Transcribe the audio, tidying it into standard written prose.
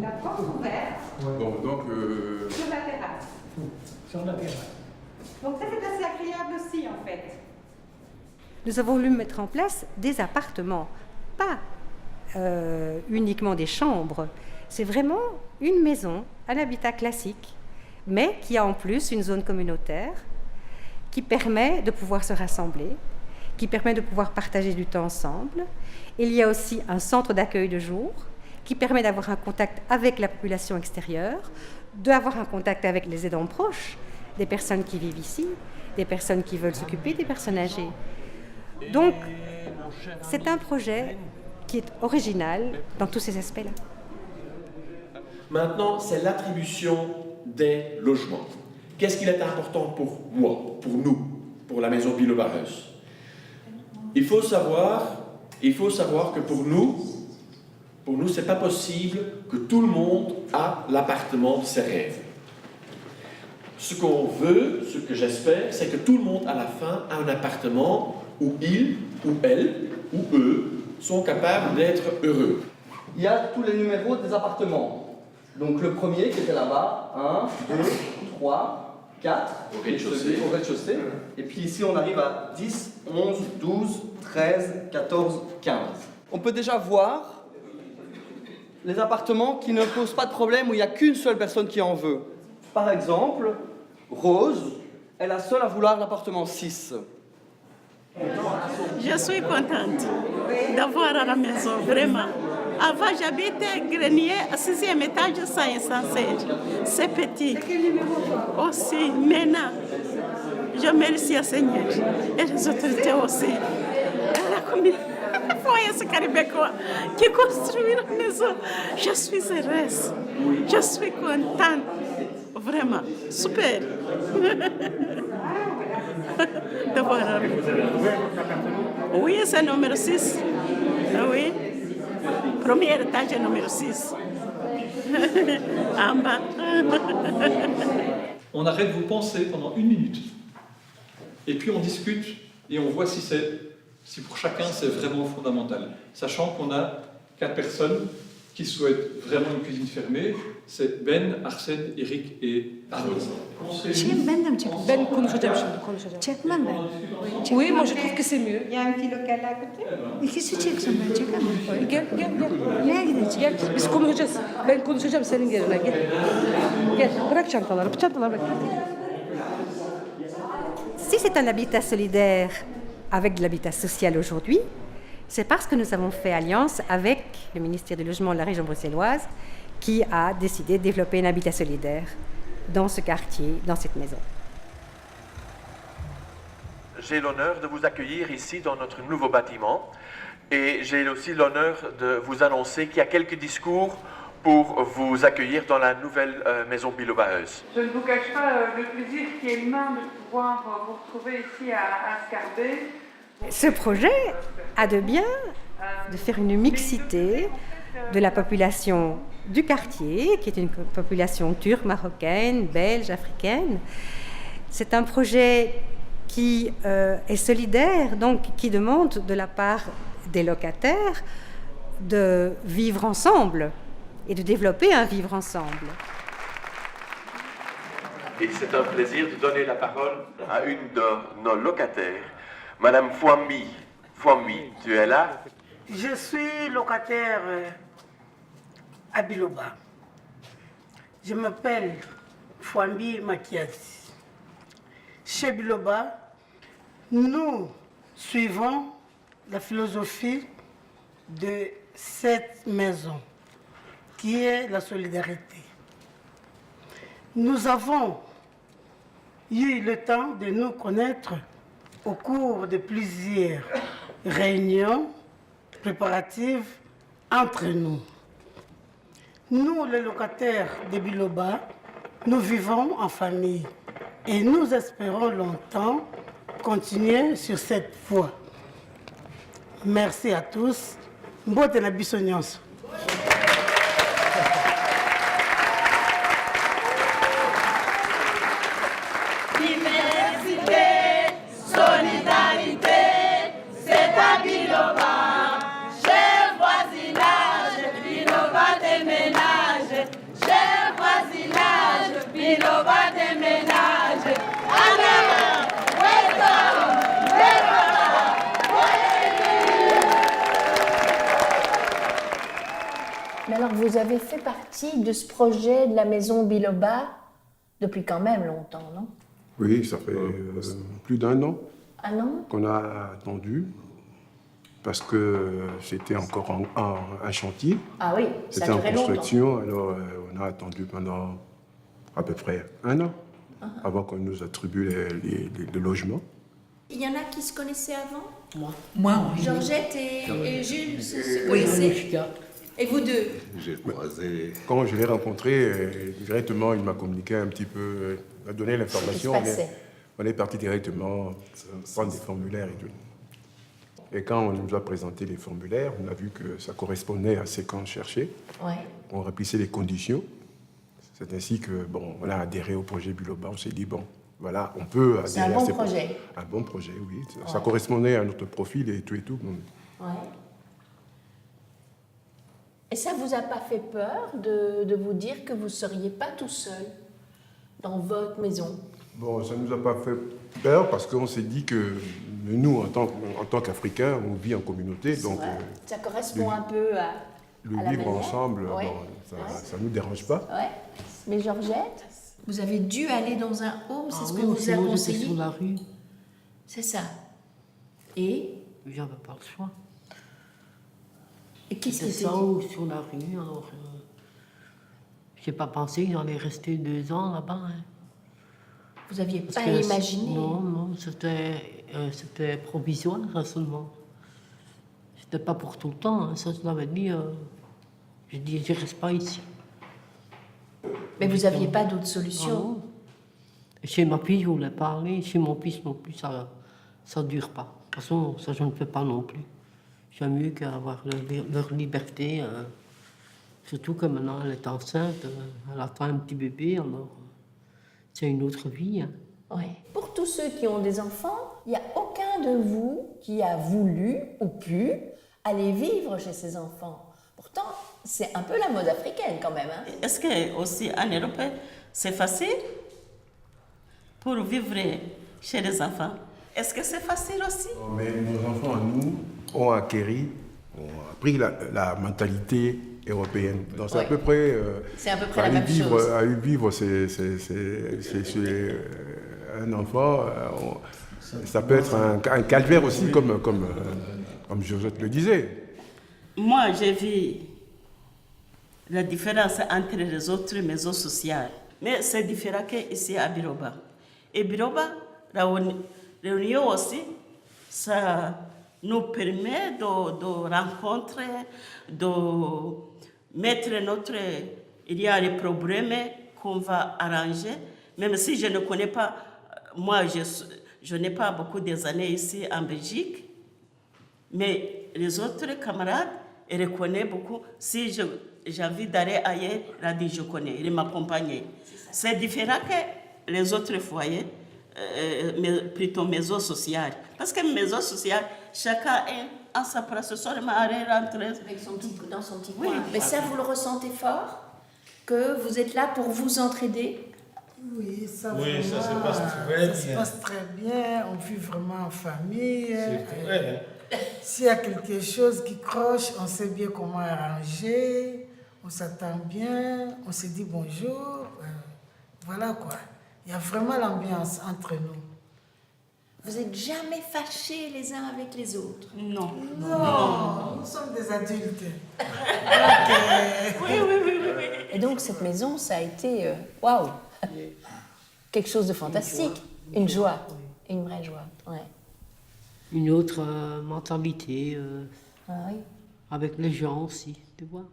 La porte ouverte. Bon, donc... Sur la terrasse. Sur la terrasse. Donc ça, c'est assez agréable aussi, en fait. Nous avons voulu mettre en place des appartements, pas uniquement des chambres. C'est vraiment une maison, un habitat classique, mais qui a en plus une zone communautaire qui permet de pouvoir se rassembler, qui permet de pouvoir partager du temps ensemble. Il y a aussi un centre d'accueil de jour qui permet d'avoir un contact avec la population extérieure, d'avoir un contact avec les aidants proches, des personnes qui vivent ici, des personnes qui veulent s'occuper des personnes âgées. Donc, c'est un projet qui est original dans tous ces aspects-là. Maintenant, c'est l'attribution des logements. Qu'est-ce qu'il est important pour moi, pour nous, pour la maison Biloba-Huis? Il faut savoir que pour nous, c'est pas possible que tout le monde a l'appartement de ses rêves. Ce qu'on veut, ce que j'espère, c'est que tout le monde, à la fin, a un appartement où il, ou elle, ou eux, sont capables d'être heureux. Il y a tous les numéros des appartements. Donc le premier qui était là-bas, 1, 2, 3, 4, Au rez-de-chaussée. Au rez-de-chaussée. Et puis ici on arrive à 10, 11, 12, 13, 14, 15. On peut déjà voir les appartements qui ne posent pas de problème, où il n'y a qu'une seule personne qui en veut. Par exemple, Rose est la seule à vouloir l'appartement 6. Je suis contente d'avoir à la maison, vraiment. Avant, j'habitais grenier à 6e étage sans ascenseur. C'est petit. Aussi, maintenant, je remercie le Seigneur et les autorités aussi. Foi esse caribecois qui construit la maison. Je suis heureuse. Je suis contente. Vraiment, super. De voir. Oui, c'est numéro 6. Oui. Premier étage, numéro 6. En bas. On arrête vous penser pendant 1 minute. Et puis on discute et on voit si pour chacun c'est vraiment fondamental. Sachant qu'on a 4 personnes qui souhaitent vraiment une cuisine fermée, c'est Ben, Arsène, Eric et Arnaud. Ben konuşacağım şimdi, konuşacağım. Çekmem ben. Oui, moi je trouve que c'est mieux. Il y a un petit local à côté. İkisi çeksin ben çekemem. Gel. Nereye gideceğim? Gel, biz konuşacağız. Ben konuşacağım senin yerine, gel. Gel, bırak çantaları bırak. Si c'est un habitat solidaire avec de l'habitat social aujourd'hui, c'est parce que nous avons fait alliance avec le ministère du Logement de la région bruxelloise qui a décidé de développer un habitat solidaire dans ce quartier, dans cette maison. J'ai l'honneur de vous accueillir ici dans notre nouveau bâtiment et j'ai aussi l'honneur de vous annoncer qu'il y a quelques discours pour vous accueillir dans la nouvelle maison Biloba-Huis. Je ne vous cache pas le plaisir qui est humain de pouvoir vous retrouver ici à Scarbet. Ce projet a de bien de faire une mixité de la population du quartier, qui est une population turque, marocaine, belge, africaine. C'est un projet qui est solidaire, donc qui demande de la part des locataires de vivre ensemble et de développer un vivre ensemble. Et c'est un plaisir de donner la parole à une de nos locataires, Madame Fouambi. Fouambi, tu es là? Je suis locataire à Biloba. Je m'appelle Fouambi Mathias. Chez Biloba, nous suivons la philosophie de cette maison, qui est la solidarité. Nous avons eu le temps de nous connaître au cours de plusieurs réunions préparatives entre nous. Nous, les locataires de Biloba, nous vivons en famille et nous espérons longtemps continuer sur cette voie. Merci à tous. Mbote na biso nyonso. Diversité, solidarité, c'est à Biloba. Chez voisinage, Biloba déménage. vous avez fait partie de ce projet de la maison Biloba depuis quand même longtemps, non? Oui, ça fait plus d'1 an Un an? qu'on a attendu, parce que c'était encore un chantier. Ah oui, ça C'était a en duré longtemps. construction, alors on a attendu pendant à peu près 1 an avant qu'on nous attribue les logements. Il y en a qui se connaissaient avant? Moi, oui. Georgette et Jules se Oui, connaissaient? Anouchka. Et vous deux? J'ai croisé. Quand je l'ai rencontré, directement, il m'a communiqué un petit peu, il m'a donné l'information. Qu'est-ce qui se passait? On est parti directement prendre des formulaires et tout. Et quand on nous a présenté les formulaires, on a vu que ça correspondait à ce qu'on cherchait. Ouais. On remplissait les conditions. C'est ainsi que, bon, on a adhéré au projet Biloba. On s'est dit, bon, voilà, on peut adhérer C'est un à bon ces projet. Un bon projet, oui. Ça Ouais. correspondait à notre profil et tout et tout. Ouais. Et ça vous a pas fait peur de vous dire que vous ne seriez pas tout seul dans votre maison? Bon, ça ne nous a pas fait peur parce qu'on s'est dit que nous, en tant qu'Africains, on vit en communauté. Donc, Ouais. Ça correspond un peu à le la vivre manière. ensemble, Ouais. bon, ça ne nous dérange pas. Ouais. Mais Georgette, vous avez dû aller dans un home, c'est ce que oui, vous a sinon j'étais conseillé? sur la rue. C'est ça. Et J'avais pas le choix. qu'est-ce C'était qui était ça dit? ou sur la rue. Alors, j'ai pas pensé que j'allais rester 2 ans là-bas. Hein. Vous aviez Parce pas que imaginé? Non, c'était provisoire seulement. C'était pas pour tout le temps. Hein. Ça, je l'avais dit. J'ai dit, je reste pas ici. Mais vous n'aviez pas d'autre Ah solution? non. Chez ma fille, je voulais parler. Chez mon fils non plus, ça ne dure pas. De toute façon, ça, je ne fais pas non plus. J'aime mieux qu'avoir leur liberté. Surtout que maintenant, elle est enceinte. Elle attend un petit bébé, alors c'est une autre vie. Hein. Ouais. Pour tous ceux qui ont des enfants, il n'y a aucun de vous qui a voulu ou pu aller vivre chez ses enfants. Pourtant, c'est un peu la mode africaine quand même. Hein? Est-ce que aussi en Europe, c'est facile pour vivre chez les enfants? Est-ce que c'est facile aussi? Mais nos enfants, à nous, ont appris la mentalité européenne. Donc c'est Ouais. à peu près... C'est à peu près la même chose. Aller vivre, c'est un enfant, ça peut être un calvaire aussi, comme Georgette le disait. Moi, j'ai vu la différence entre les autres maisons sociales. Mais c'est différent qu'ici à Biloba. Et Biloba, la réunion aussi, ça nous permet de rencontrer, de mettre notre... Il y a les problèmes qu'on va arranger, même si je ne connais pas... Moi, je n'ai pas beaucoup d'années ici en Belgique, mais les autres camarades, ils reconnaissent beaucoup. Si j'ai envie d'aller ailleurs, là, je connais, ils m'accompagnent. C'est différent que les autres foyers, mais plutôt maisons sociales. Parce que maisons sociales, chacun est en sa place, seulement à rentrer. Dans son petit Oui. coin. Mais ça, vous le ressentez fort? Que vous êtes là pour vous entraider? Oui, ça, Oui, ça se vraiment, passe très ça se bien. passe très bien. On vit vraiment en famille. C'est vrai, hein? S'il y a quelque chose qui croche, on sait bien comment arranger. On s'attend bien. On se dit bonjour. Voilà quoi. Il y a vraiment l'ambiance entre nous. Vous n'êtes jamais fâchés les uns avec les autres? Non. Non, nous sommes des adultes. Oui. Et donc cette maison, ça a été waouh, quelque chose de fantastique, une joie, une vraie joie. Ouais. Une autre mentalité, Ah oui. avec les gens aussi, tu vois.